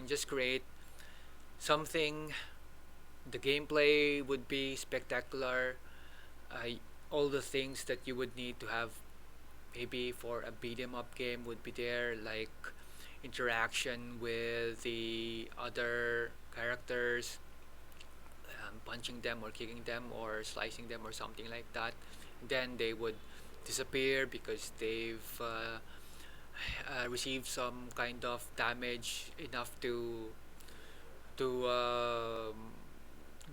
and just create something. The gameplay would be spectacular. All the things that you would need to have maybe for a beat 'em up game would be there, like interaction with the other characters, punching them or kicking them or slicing them or something like that. Then they would disappear because they've received some kind of damage enough to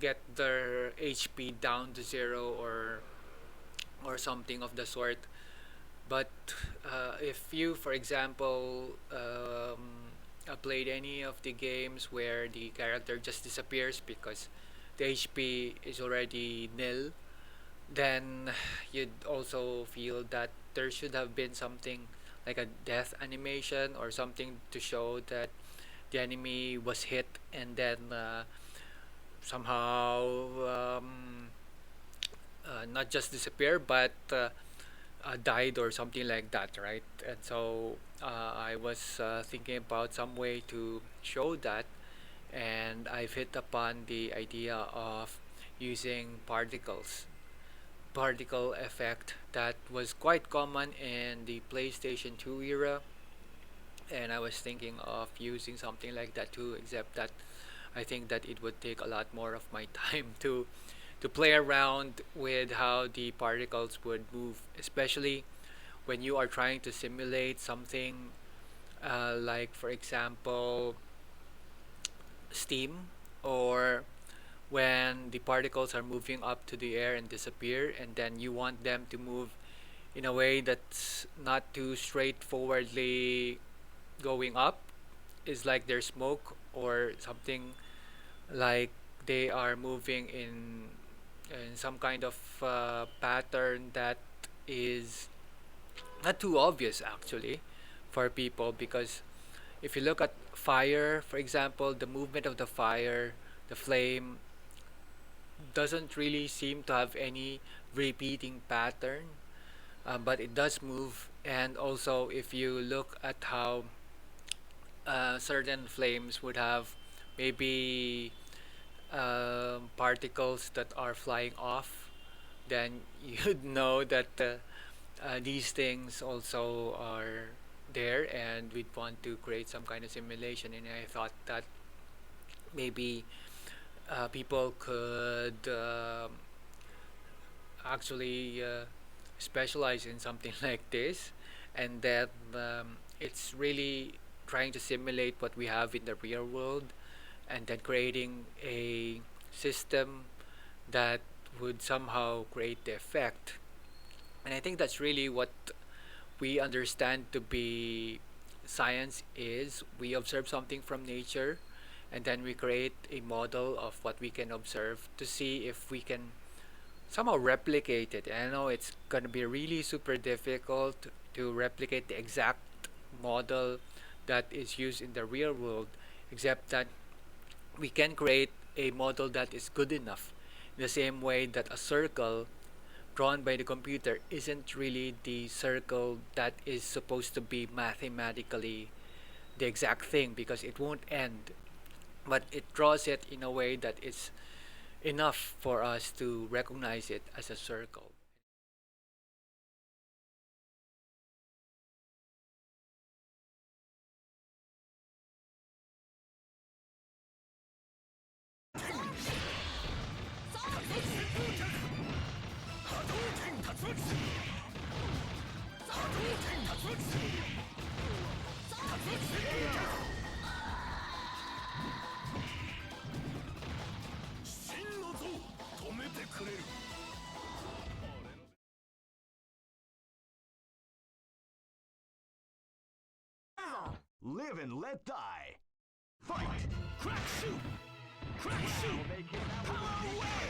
get their HP down to zero or something of the sort. But if you, for example, played any of the games where the character just disappears because the HP is already nil, then you'd also feel that there should have been something like a death animation or something to show that the enemy was hit and then somehow not just disappear but died or something like that, right? And so I was thinking about some way to show that, and I've hit upon the idea of using particle effect that was quite common in the PlayStation 2 era, and I was thinking of using something like that too, except that I think that it would take a lot more of my time to play around with how the particles would move, especially when you are trying to simulate something like, for example, steam, or when the particles are moving up to the air and disappear, and then you want them to move in a way that's not too straightforwardly going up. Is like there's smoke or something, like they are moving in some kind of pattern that is not too obvious actually for people, because if you look at fire, for example, the movement of the fire, the flame doesn't really seem to have any repeating pattern, but it does move. And also, if you look at how certain flames would have maybe particles that are flying off, then you'd know that these things also are there, and we'd want to create some kind of simulation. And I thought that maybe people could actually specialize in something like this, and that it's really trying to simulate what we have in the real world, and then creating a system that would somehow create the effect. And I think that's really what we understand to be science is. We observe something from nature, and then we create a model of what we can observe to see if we can somehow replicate it. And I know it's going to be really super difficult to replicate the exact model that is used in the real world, except that we can create a model that is good enough, in the same way that a circle drawn by the computer isn't really the circle that is supposed to be mathematically the exact thing, because it won't end, but it draws it in a way that is enough for us to recognize it as a circle. Live and let die. Fight! Crack shoot! Crack shoot! Power wave!